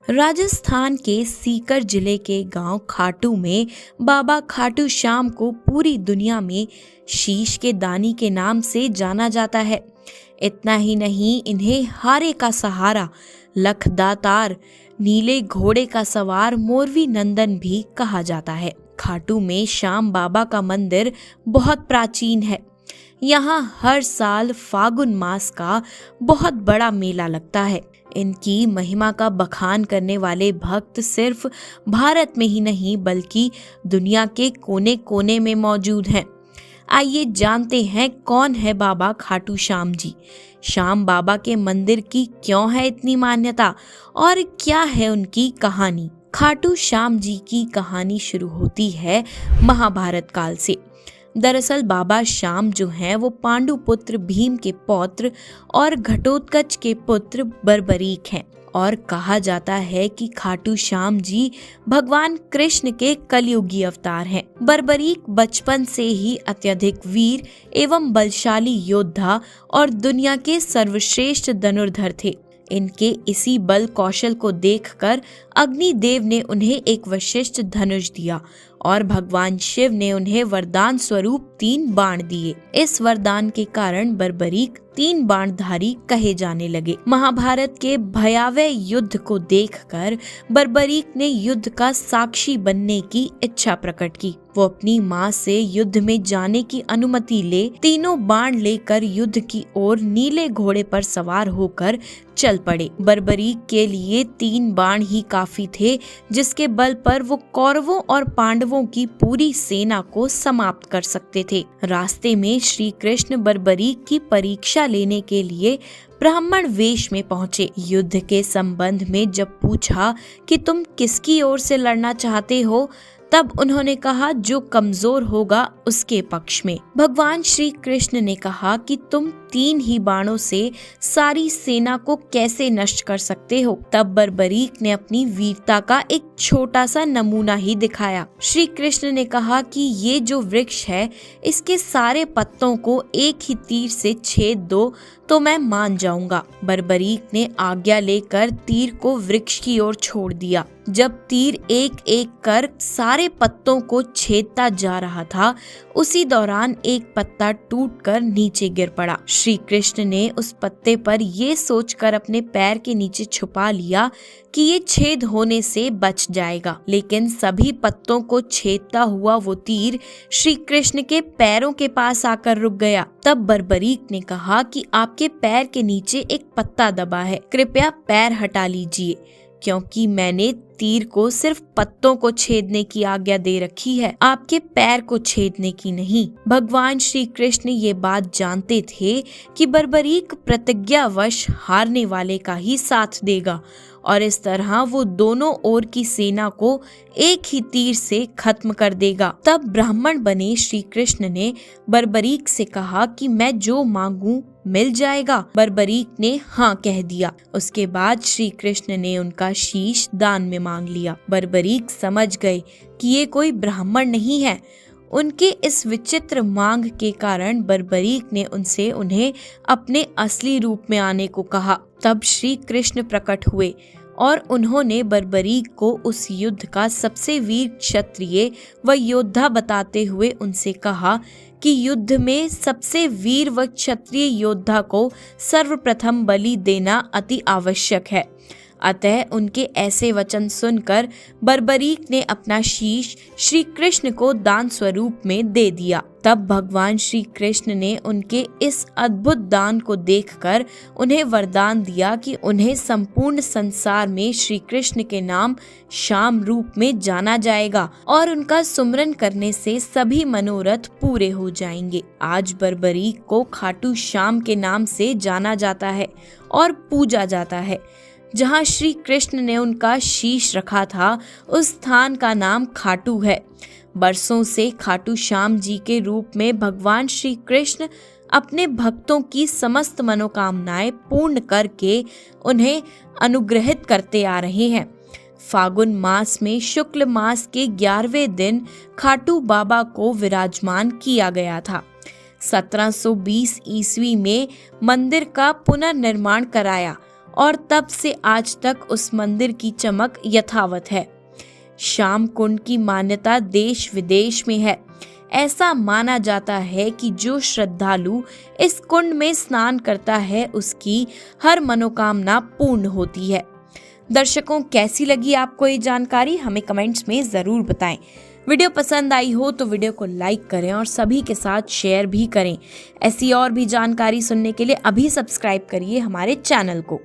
राजस्थान के सीकर जिले के गांव खाटू में बाबा खाटू श्याम को पूरी दुनिया में शीश के दानी के नाम से जाना जाता है। इतना ही नहीं, इन्हें हारे का सहारा, लखदातार, नीले घोड़े का सवार, मोरवी नंदन भी कहा जाता है। खाटू में श्याम बाबा का मंदिर बहुत प्राचीन है। यहाँ हर साल फागुन मास का बहुत बड़ा मेला लगता है। इनकी महिमा का बखान करने वाले भक्त सिर्फ भारत में ही नहीं बल्कि दुनिया के कोने कोने में मौजूद हैं। आइए जानते हैं कौन है बाबा खाटू श्याम जी। श्याम बाबा के मंदिर की क्यों है इतनी मान्यता और क्या है उनकी कहानी। खाटू श्याम जी की कहानी शुरू होती है महाभारत काल से। दरअसल बाबा श्याम जो हैं वो पांडु पुत्र भीम के पौत्र और घटोत्कच के पुत्र बर्बरीक हैं और कहा जाता है कि खाटू श्याम जी भगवान कृष्ण के कलयुगी अवतार हैं। बर्बरीक बचपन से ही अत्यधिक वीर एवं बलशाली योद्धा और दुनिया के सर्वश्रेष्ठ धनुर्धर थे। इनके इसी बल कौशल को देखकर अग्निदेव ने उन्हें एक विशिष्ट धनुष दिया और भगवान शिव ने उन्हें वरदान स्वरूप 3 बाण दिए। इस वरदान के कारण बर्बरीक 3 बाणधारी कहे जाने लगे। महाभारत के भयावह युद्ध को देखकर बर्बरीक ने युद्ध का साक्षी बनने की इच्छा प्रकट की। वो अपनी माँ से युद्ध में जाने की अनुमति ले तीनों बाण लेकर युद्ध की ओर नीले घोड़े पर सवार होकर चल पड़े। बर्बरीक के लिए 3 बाण ही काफी थे, जिसके बल पर वो कौरवों और पांडवों की पूरी सेना को समाप्त कर सकते थे। रास्ते में श्री कृष्ण बर्बरीक की परीक्षा लेने के लिए ब्राह्मण वेश में पहुंचे। युद्ध के संबंध में जब पूछा कि तुम किसकी ओर से लड़ना चाहते हो, तब उन्होंने कहा जो कमजोर होगा उसके पक्ष में। भगवान श्री कृष्ण ने कहा कि तुम 3 ही बाणों से सारी सेना को कैसे नष्ट कर सकते हो। तब बर्बरीक ने अपनी वीरता का एक छोटा सा नमूना ही दिखाया। श्री कृष्ण ने कहा कि ये जो वृक्ष है इसके सारे पत्तों को एक ही तीर से छेद दो तो मैं मान जाऊंगा। बर्बरीक ने आज्ञा लेकर तीर को वृक्ष की ओर छोड़ दिया। जब तीर एक एक कर सारे पत्तों को छेदता जा रहा था, उसी दौरान एक पत्ता टूटकर नीचे गिर पड़ा। श्री कृष्ण ने उस पत्ते पर ये सोचकर अपने पैर के नीचे छुपा लिया कि ये छेद होने से बच जाएगा, लेकिन सभी पत्तों को छेदता हुआ वो तीर श्री कृष्ण के पैरों के पास आकर रुक गया। तब बर्बरीक ने कहा कि आपके पैर के नीचे एक पत्ता दबा है, कृपया पैर हटा लीजिए, क्योंकि मैंने तीर को सिर्फ पत्तों को छेदने की आज्ञा दे रखी है, आपके पैर को छेदने की नहीं। भगवान श्री कृष्ण ये बात जानते थे कि बर्बरीक प्रतिज्ञावश हारने वाले का ही साथ देगा और इस तरह वो दोनों ओर की सेना को एक ही तीर से खत्म कर देगा। तब ब्राह्मण बने श्री कृष्ण ने बर्बरीक से कहा कि मैं जो मांगू मिल जाएगा। बर्बरीक ने हाँ कह दिया। उसके बाद श्री कृष्ण ने उनका शीश दान में मांग लिया। बर्बरीक समझ गए कि ये कोई ब्राह्मण नहीं है। उनके इस विचित्र मांग के कारण बर्बरीक ने उनसे उन्हें अपने असली रूप में आने को कहा। तब श्री कृष्ण प्रकट हुए और उन्होंने बर्बरीक को उस युद्ध का सबसे वीर क्षत्रिय व योद्धा बताते हुए उनसे कहा कि युद्ध में सबसे वीर व क्षत्रिय योद्धा को सर्वप्रथम बलि देना अति आवश्यक है। अतः उनके ऐसे वचन सुनकर बर्बरीक ने अपना शीश श्री कृष्ण को दान स्वरूप में दे दिया। तब भगवान श्री कृष्ण ने उनके इस अद्भुत दान को देखकर उन्हें वरदान दिया कि उन्हें संपूर्ण संसार में श्री कृष्ण के नाम श्याम रूप में जाना जाएगा और उनका सुमरन करने से सभी मनोरथ पूरे हो जाएंगे। आज बर्बरीक को खाटू श्याम के नाम से जाना जाता है और पूजा जाता है। जहाँ श्री कृष्ण ने उनका शीश रखा था उस स्थान का नाम खाटू है। बरसों से खाटू श्याम जी के रूप में भगवान श्री कृष्ण अपने भक्तों की समस्त मनोकामनाएं पूर्ण करके उन्हें अनुग्रहित करते आ रहे हैं। फागुन मास में शुक्ल मास के 11वें दिन खाटू बाबा को विराजमान किया गया था। 1720 ईस्वी में मंदिर का पुनर्निर्माण कराया और तब से आज तक उस मंदिर की चमक यथावत है। श्याम कुंड की मान्यता देश विदेश में है। ऐसा माना जाता है कि जो श्रद्धालु इस कुंड में स्नान करता है उसकी हर मनोकामना पूर्ण होती है। दर्शकों, कैसी लगी आपको ये जानकारी, हमें कमेंट्स में ज़रूर बताएं। वीडियो पसंद आई हो तो वीडियो को लाइक करें और सभी के साथ शेयर भी करें। ऐसी और भी जानकारी सुनने के लिए अभी सब्सक्राइब करिए हमारे चैनल को।